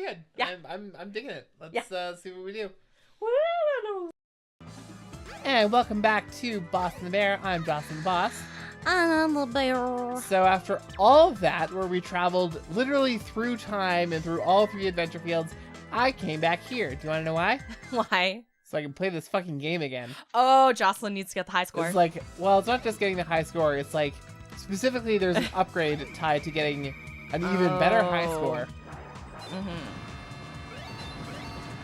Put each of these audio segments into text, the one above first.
good. Yeah. I'm digging it. Let's see what we do. Woo! And welcome back to Boss and the Bear. I'm Jocelyn the Boss. I'm the bear. So after all of that, where we traveled literally through time and through all 3 adventure fields, I came back here. Do you want to know why? Why? So I can play this fucking game again. Oh, Jocelyn needs to get the high score. It's like, well, it's not just getting the high score. It's like, specifically, there's an upgrade tied to getting an even better high score.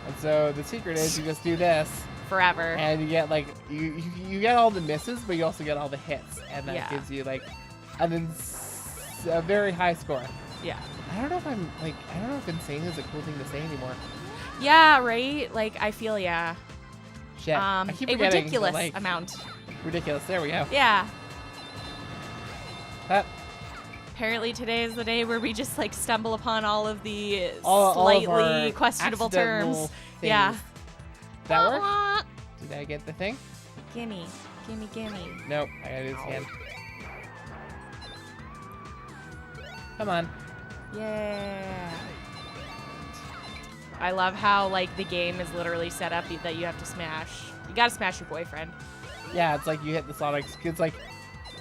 And so the secret is you just do this. Forever. And you get like, you get all the misses, but you also get all the hits. And that gives you like a very high score. Yeah. I don't know if insane is a cool thing to say anymore. Yeah, right? Like, I feel, yeah. Shit. I keep a forgetting, ridiculous like, amount. Ridiculous. There we go. Yeah. Apparently today is the day where we just like stumble upon all of the slightly slightly questionable terms. Things. Yeah. That work? Did I get the thing? Gimme. Nope. I gotta do this again. Come on. Yeah. I love how like the game is literally set up that you have to smash. You gotta smash your boyfriend. Yeah, it's like you hit the Sonic. It's like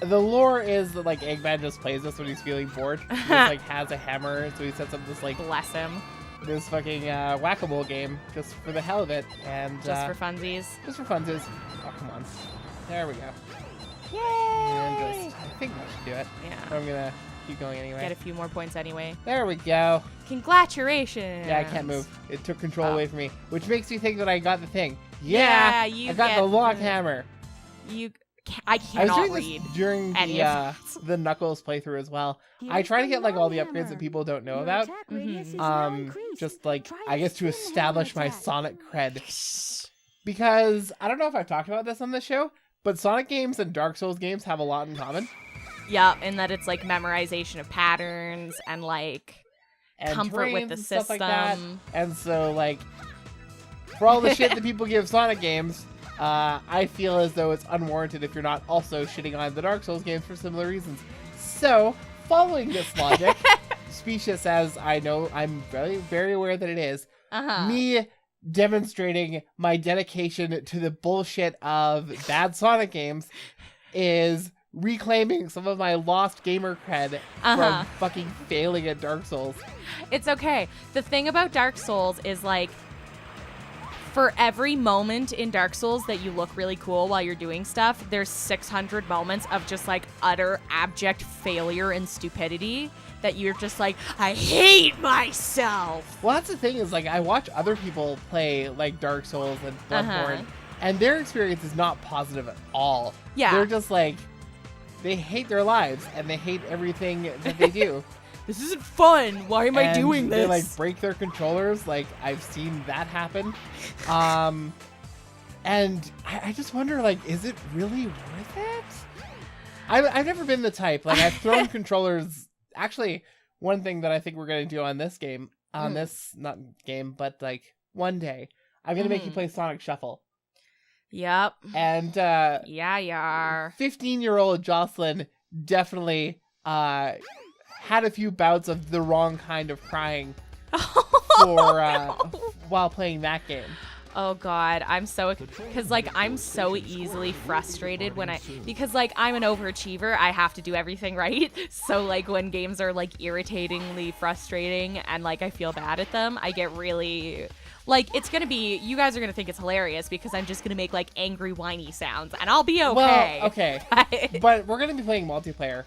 the lore is that like Eggman just plays this when he's feeling bored. He just like has a hammer, so he sets up this like bless him. This fucking whack-a-mole game just for the hell of it, and just for funsies. Just for funsies. Oh, come on. There we go. Yay! And I think that should do it. Yeah. But I'm gonna keep going anyway. Get a few more points anyway. There we go. Congratulations. Yeah, I can't move. It took control away from me, which makes me think that I got the thing. Yeah, I got the lock hammer. I cannot was doing read this during the Knuckles playthrough as well. I try to get like all the upgrades that people don't know about. Just like I guess to establish my Sonic cred. Because I don't know if I've talked about this on this show, but Sonic games and Dark Souls games have a lot in common. Yeah, in that it's like memorization of patterns and like comfort with the system. Like that. And so like for all the shit that people give Sonic games, I feel as though it's unwarranted if you're not also shitting on the Dark Souls games for similar reasons. So, following this logic, specious as I know, I'm very, very aware that it is, me demonstrating my dedication to the bullshit of bad Sonic games is reclaiming some of my lost gamer cred from fucking failing at Dark Souls. It's okay. The thing about Dark Souls is like, for every moment in Dark Souls that you look really cool while you're doing stuff, there's 600 moments of just like utter abject failure and stupidity that you're just like, I hate myself. Well, that's the thing is like I watch other people play like Dark Souls and Bloodborne, and their experience is not positive at all. Yeah. They're just like, they hate their lives and they hate everything that they do. This isn't fun. Why am I doing this? They like break their controllers. Like I've seen that happen. And I just wonder, like, is it really worth it? I've never been the type. Like I've thrown controllers. Actually, one thing that I think we're gonna do on this game, not game, but like one day, I'm gonna make you play Sonic Shuffle. Yep. And yeah, you are. 15-year-old Jocelyn definitely had a few bouts of the wrong kind of crying while playing that game. Oh God, I'm so, because like I'm so easily frustrated because like I'm an overachiever, I have to do everything right. So like when games are like irritatingly frustrating and like I feel bad at them, I get really, like it's gonna be, you guys are gonna think it's hilarious because I'm just gonna make like angry whiny sounds and I'll be okay. Well, okay, but we're gonna be playing multiplayer.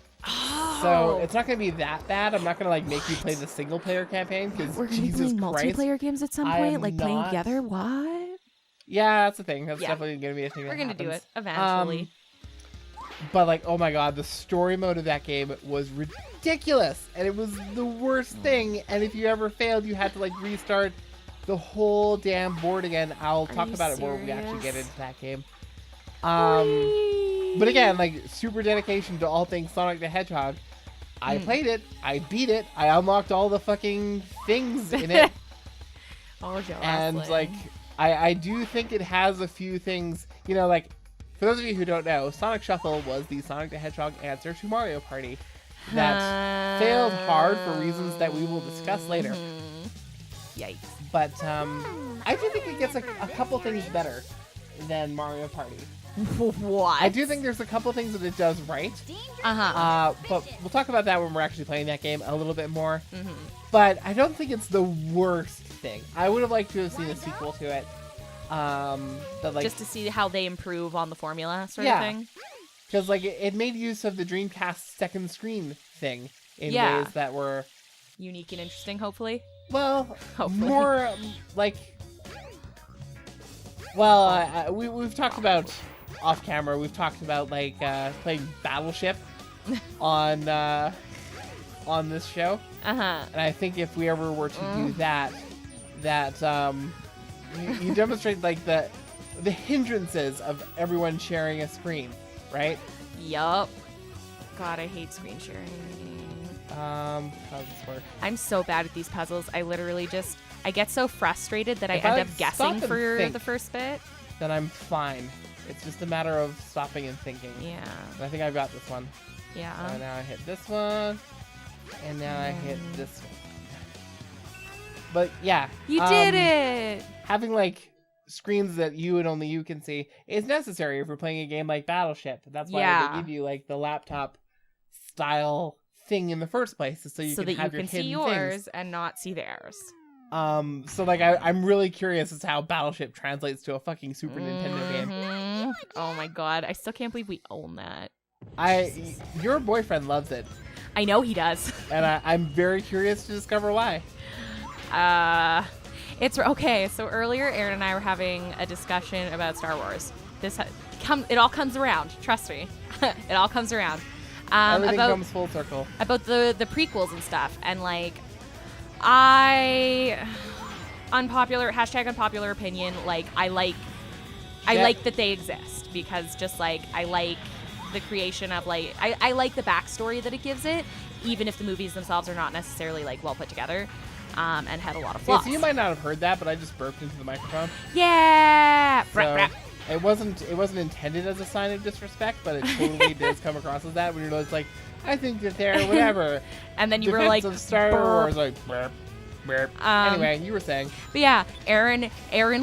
So it's not gonna be that bad. I'm not gonna like make you play the single player campaign because we're gonna be playing multiplayer games at some point, like playing together. What? Yeah, that's the thing. That's definitely gonna be a thing. We're gonna do it eventually. But like, oh my God, the story mode of that game was ridiculous, and it was the worst thing. And if you ever failed, you had to like restart the whole damn board again. I'll talk about it more when we actually get into that game. But again, like super dedication to all things Sonic the Hedgehog. I played it, I beat it, I unlocked all the fucking things in it. Oh, Jocelyn. And like, I do think it has a few things, you know, like for those of you who don't know, Sonic Shuffle was the Sonic the Hedgehog answer to Mario Party that failed hard for reasons that we will discuss later. Yikes. But I do think it gets a couple things better than Mario Party. What? I do think there's a couple things that it does right. But we'll talk about that when we're actually playing that game a little bit more. Mm-hmm. But I don't think it's the worst thing. I would have liked to have seen a sequel to it. That, like, just to see how they improve on the formula, sort of Yeah. thing. Because like it made use of the Dreamcast second screen thing in Yeah. ways that were, Unique and interesting, hopefully. well, Hopefully. more like. Well, we've talked about off camera. We've talked about like playing Battleship on this show, Uh-huh. and I think if we ever were to do that you demonstrate like the hindrances of everyone sharing a screen, right? Yup. God, I hate screen sharing. How does this work? I'm so bad at these puzzles. I literally just, I get so frustrated that I If I, end like, up stop guessing and for think. the first bit. Then I'm fine. It's just a matter of stopping and thinking. Yeah. And I think I've got this one. Yeah. So now I hit this one, and now I hit this one. But yeah, You did it! having like screens that you and only you can see is necessary if you're playing a game like Battleship. That's why Yeah. they give you like the laptop style thing in the first place, is so you can have your see hidden yours things. and not see theirs. So like I'm really curious as to how Battleship translates to a fucking Super Nintendo game. Mhm. Oh my god, I still can't believe we own that. Your boyfriend loves it, I know he does. and I'm very curious to discover why. It's okay. So earlier, Aaron and I were having a discussion about Star Wars. It all comes around. Trust me, it all comes around. Everything comes full circle. About the prequels and stuff, and like, unpopular opinion. Like, I like that they exist, because just like I like the creation of like I like the backstory that it gives it, even if the movies themselves are not necessarily like well put together. And had a lot of flaws. So you might not have heard that, but I just burped into the microphone. Yeah. So it wasn't intended as a sign of disrespect, but it totally does come across as that when you're just like, I think that they're whatever. And then you were like, of Star burp. Wars, like burp, burp. Anyway, you were saying. But yeah, Aaron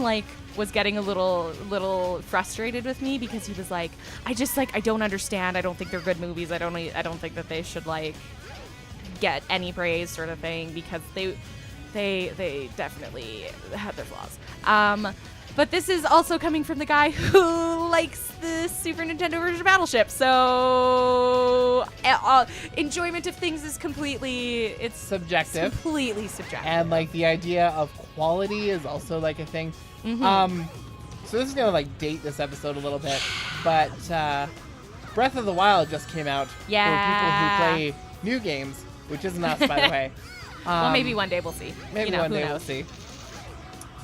like was getting a little frustrated with me, because he was like, I don't understand. I don't think they're good movies. I don't think that they should like get any praise, sort of thing, because they definitely had their flaws. But this is also coming from the guy who likes the Super Nintendo version of Battleship. So enjoyment of things is completely subjective. Completely subjective. And like the idea of quality is also like a thing. Mm-hmm. So this is gonna like date this episode a little bit, but Breath of the Wild just came out for people who play new games, which isn't us, by the way. Well, maybe one day we'll see. Maybe one day we'll see.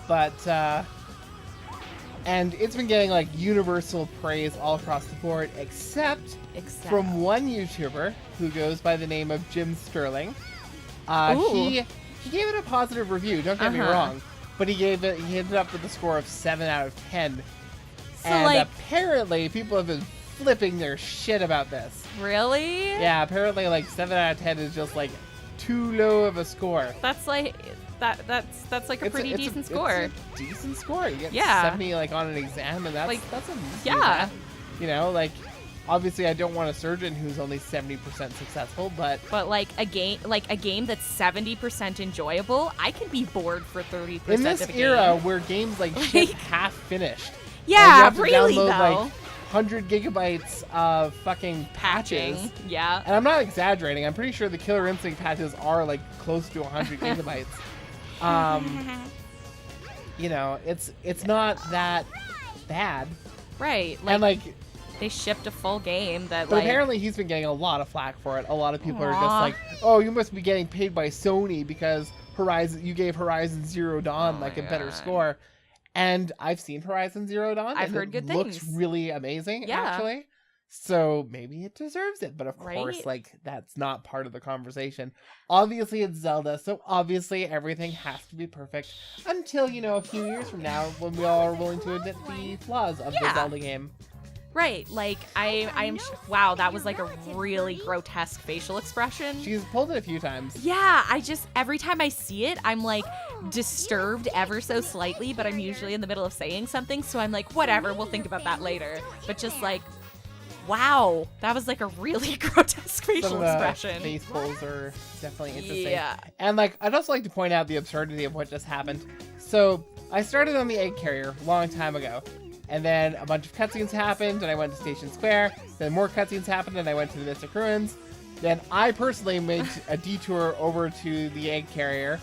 But and it's been getting like universal praise all across the board, except from one YouTuber who goes by the name of Jim Sterling. He gave it a positive review. Don't get me wrong, but he ended up with a score of 7 out of 10. So, and like, apparently people have been flipping their shit about this. Really? Yeah, apparently like 7 out of 10 is just like too low of a score. That's like that's like a pretty decent score. It's a decent score. You get 70 like on an exam, and that's a yeah. You know, like obviously I don't want a surgeon who's only 70% successful, but like a game that's 70% enjoyable, I can be bored for 30% in this of a era game. where games like ship half finished. Yeah, you have to really download, though. Like, 100 gigabytes of fucking patches. Yeah. And I'm not exaggerating. I'm pretty sure the Killer Instinct patches are like close to 100 gigabytes. You know, it's not that bad. Right. And like they shipped a full game that but like apparently he's been getting a lot of flack for it. A lot of people are just like, "Oh, you must be getting paid by Sony because you gave Horizon Zero Dawn like a better score." And I've seen Horizon Zero Dawn. I've heard good things. Looks really amazing, actually. So maybe it deserves it. But of course, like, that's not part of the conversation. Obviously, it's Zelda, so obviously everything has to be perfect until, you know, a few years from now when we all are willing to admit the flaws of the Zelda game. Right, like I'm wow, that was like a really grotesque facial expression. She's pulled it a few times. Yeah, every time I see it, I'm like disturbed ever so slightly, but I'm usually in the middle of saying something, so I'm like, whatever, we'll think about that later. But just like, wow, that was like a really grotesque facial Some of the expression. face pulls are definitely interesting. Yeah. And like, I'd also like to point out the absurdity of what just happened. So I started on the egg carrier a long time ago. And then a bunch of cutscenes happened, and I went to Station Square. Then more cutscenes happened, and I went to the Mystic Ruins. Then I personally made a detour over to the egg carrier,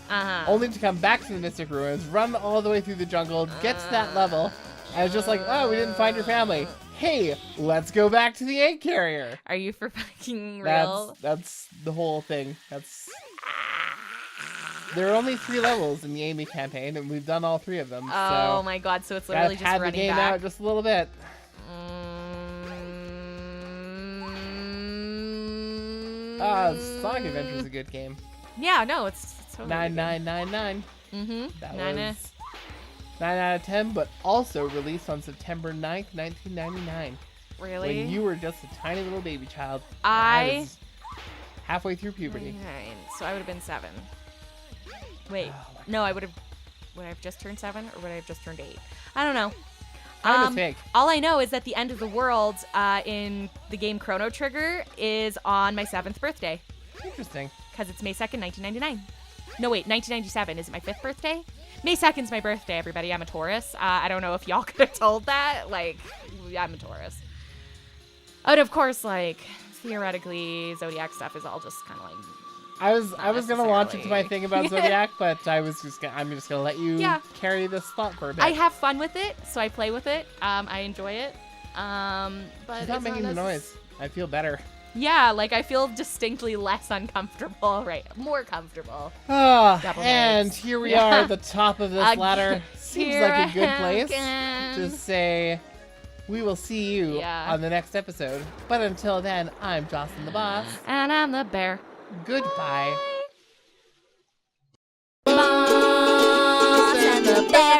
only to come back to the Mystic Ruins, run all the way through the jungle, get to that level. And I was just like, oh, we didn't find your family. Hey, let's go back to the egg carrier. Are you for fucking real? That's the whole thing. There are only 3 levels in the Amy campaign, and we've done all 3 of them. Oh so my god, so it's literally just pad running the game back. out just a little bit. Sonic Adventure is a good game. Yeah, no, it's totally 9999. That was 9 out of 10, but also released on September 9th, 1999. Really? When you were just a tiny little baby child. I was halfway through puberty. 99, so I would have been 7. Wait, no, would I have just turned 7 or would I have just turned 8? I don't know. Mistake. All I know is that the end of the world in the game Chrono Trigger is on my 7th birthday. Interesting. Because it's May 2nd, 1999. No, wait, 1997. Is it my 5th birthday? May 2nd's my birthday, everybody. I'm a Taurus. I don't know if y'all could have told that. Like, I'm a Taurus. And of course, like, theoretically, Zodiac stuff is all just kind of like... I was gonna launch into my thing about Zodiac, but I'm just gonna let you carry this thought for a bit. I have fun with it, so I play with it. I enjoy it. But she's not making the noise. I feel better. Yeah, like I feel distinctly less uncomfortable, right? More comfortable. And here we are at the top of this ladder. Seems like a good place to say we will see you on the next episode. But until then, I'm Jocelyn the Boss. And I'm the bear. Goodbye. Boss and the bear.